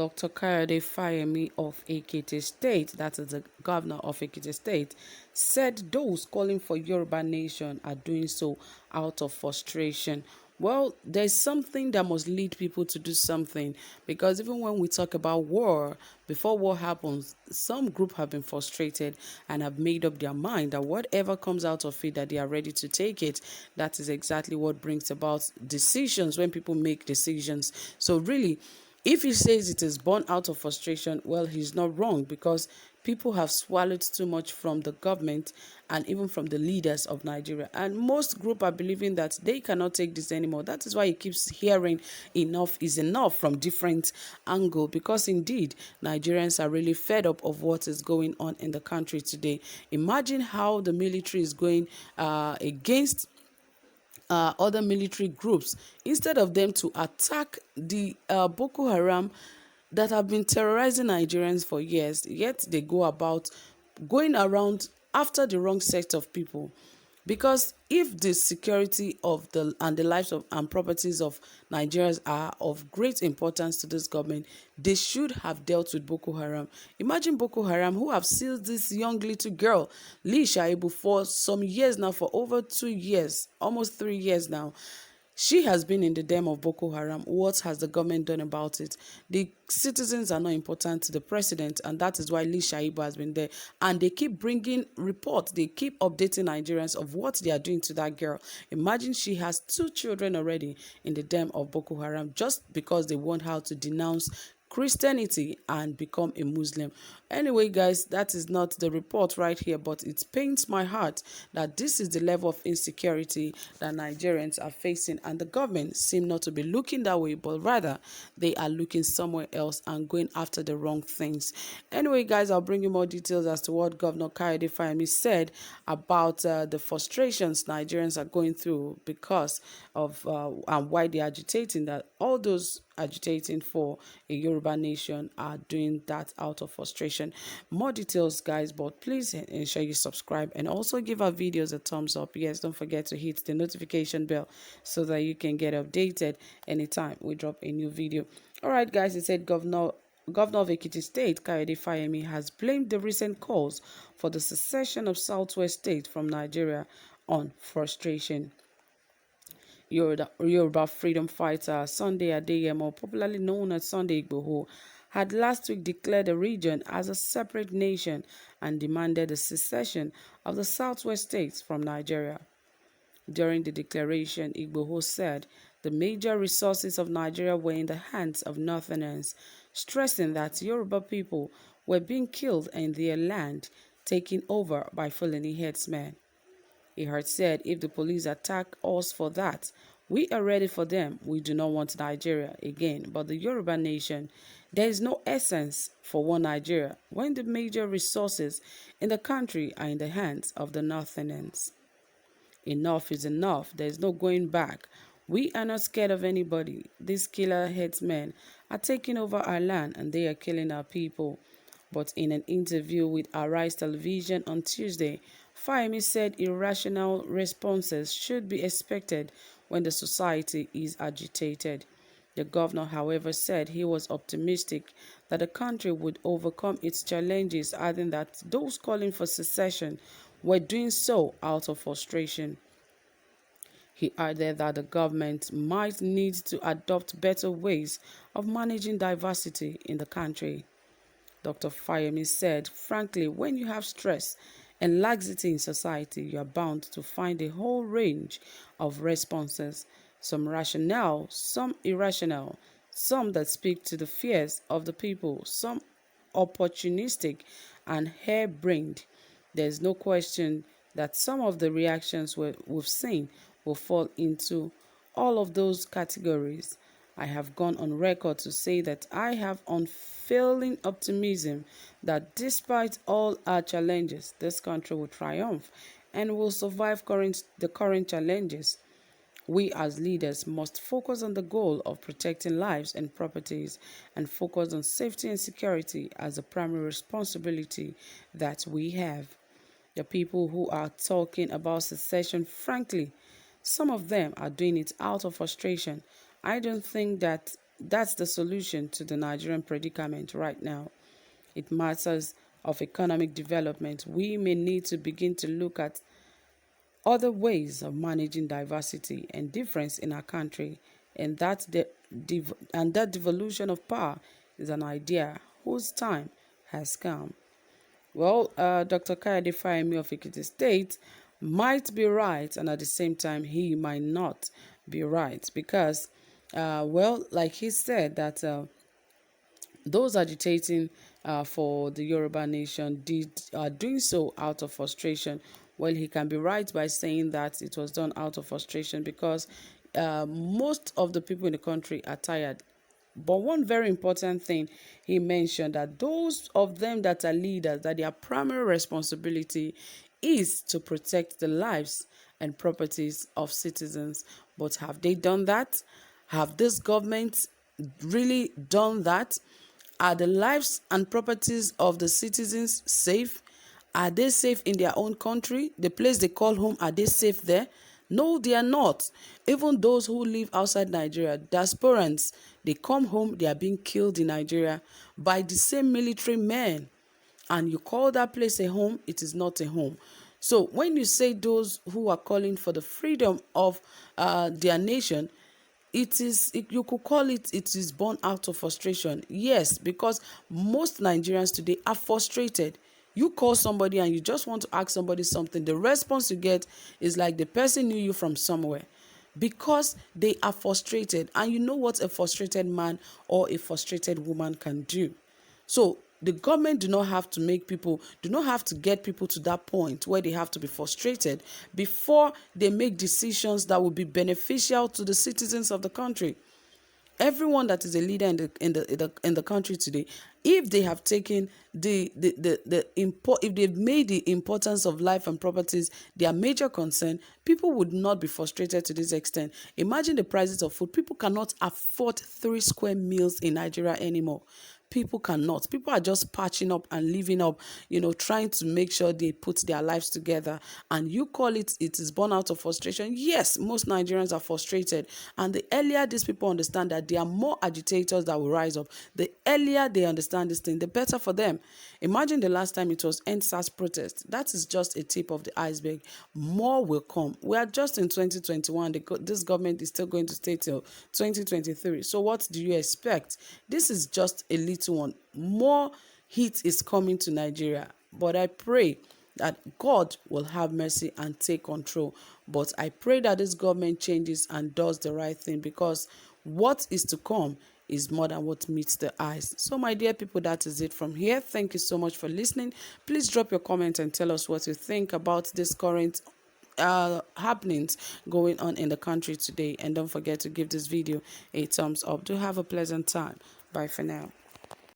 Dr. Fayemi of Ekiti State, that is the governor of Ekiti State, said those calling for Yoruba nation are doing so out of frustration. Well, there's something that must lead people to do something, because even when we talk about war, before war happens, some group have been frustrated and have made up their mind that whatever comes out of it, that they are ready to take it. That is exactly what brings about decisions when people make decisions. So really, if he says it is born out of frustration, well, he's not wrong, because people have swallowed too much from the government and even from the leaders of Nigeria. And most group are believing that they cannot take this anymore. That is why he keeps hearing enough is enough from different angle, because indeed Nigerians are really fed up of what is going on in the country today. Imagine how the military is going against other military groups, instead of them to attack the Boko Haram that have been terrorizing Nigerians for years, yet they go about going around after the wrong set of people. Because if the security of the and the lives of and properties of Nigerians are of great importance to this government, they should have dealt with Boko Haram. Imagine Boko Haram, who have seized this young little girl, Lee Shaibu, for some years now, for over 2 years, almost 3 years now. She has been in the den of Boko Haram. What has the government done about it? The citizens are not important to the president, and that is why Lee Shaibu has been there. And they keep bringing reports. They keep updating Nigerians of what they are doing to that girl. Imagine she has 2 children already in the den of Boko Haram, just because they want her to denounce Christianity and become a Muslim. Anyway, guys, that is not the report right here, but it pains my heart that this is the level of insecurity that Nigerians are facing, and the government seem not to be looking that way, but rather they are looking somewhere else and going after the wrong things. Anyway, guys, I'll bring you more details as to what Governor Kayode Fayemi said about the frustrations Nigerians are going through because of and why they're agitating, that all those agitating for a Yoruba nation are doing that out of frustration. More details, guys, but please ensure you subscribe and also give our videos a thumbs up. Yes, don't forget to hit the notification bell so that you can get updated anytime we drop a new video. All right, guys, it said Governor of Ekiti State, Kayode Fayemi, has blamed the recent calls for the secession of Southwest State from Nigeria on frustration. Yoruba freedom fighter Sunday Adeyemo, popularly known as Sunday Igboho, had last week declared the region as a separate nation and demanded the secession of the southwest states from Nigeria. During the declaration, Igboho said the major resources of Nigeria were in the hands of Northerners, stressing that Yoruba people were being killed in their land, taken over by Fulani headsmen. He had said, if the police attack us for that, we are ready for them. We do not want Nigeria again, but the Yoruba nation. There is no essence for one Nigeria when the major resources in the country are in the hands of the Northerners. Enough is enough. There is no going back. We are not scared of anybody. These killer headsmen are taking over our land and they are killing our people. But in an interview with Arise Television on Tuesday, Fayemi said irrational responses should be expected when the society is agitated. The governor, however, said he was optimistic that the country would overcome its challenges, adding that those calling for secession were doing so out of frustration. He added that the government might need to adopt better ways of managing diversity in the country. Dr. Fayemi said, frankly, when you have stress and laxity in society, you are bound to find a whole range of responses, some rational, some irrational, some that speak to the fears of the people, some opportunistic and harebrained. There's no question that some of the reactions we've seen will fall into all of those categories. I have gone on record to say that I have unfailing optimism that despite all our challenges, this country will triumph and will survive the current challenges. We as leaders must focus on the goal of protecting lives and properties and focus on safety and security as a primary responsibility that we have. The people who are talking about secession, frankly, some of them are doing it out of frustration. I don't think that that's the solution to the Nigerian predicament right now. It matters of economic development. We may need to begin to look at other ways of managing diversity and difference in our country, and that devolution of power is an idea whose time has come. Well, Dr. Kayode Fayemi of Ekiti State might be right, and at the same time, he might not be right because, like he said, that those agitating for the Yoruba nation are doing so out of frustration. Well, he can be right by saying that it was done out of frustration because most of the people in the country are tired. But one very important thing he mentioned, that those of them that are leaders, that their primary responsibility is to protect the lives and properties of citizens. But have they done that? Have this government really done that? Are the lives and properties of the citizens safe? Are they safe in their own country? The place they call home, are they safe there? No, they are not. Even those who live outside Nigeria, diasporans, they come home, they are being killed in Nigeria by the same military men. And you call that place a home, it is not a home. So when you say those who are calling for the freedom of their nation, you could call it is born out of frustration. Yes, because most Nigerians today are frustrated. You call somebody and you just want to ask somebody something, the response you get is like the person knew you from somewhere, because they are frustrated. And you know what a frustrated man or a frustrated woman can do. So the government do not have to get people to that point where they have to be frustrated before they make decisions that will be beneficial to the citizens of the country. Everyone that is a leader in the country today, if they have taken if they've made the importance of life and properties their major concern, people would not be frustrated to this extent. Imagine the prices of food. People cannot afford 3 square meals in Nigeria anymore. People cannot. People are just patching up and living up, trying to make sure they put their lives together. And you call it is born out of frustration. Yes, most Nigerians are frustrated. And the earlier these people understand that there are more agitators that will rise up, the earlier they understand this thing, the better for them. Imagine the last time it was EndSARS protest. That is just a tip of the iceberg. More will come. We are just in 2021. This government is still going to stay till 2023. So what do you expect? This is just a little one. More heat is coming to Nigeria, but I pray that God will have mercy and take control. But I pray that this government changes and does the right thing, because what is to come is more than what meets the eyes. So my dear people, that is it from here. Thank you so much for listening. Please drop your comment and tell us what you think about this current happenings going on in the country today. And don't forget to give this video a thumbs up. Do have a pleasant time. Bye for now.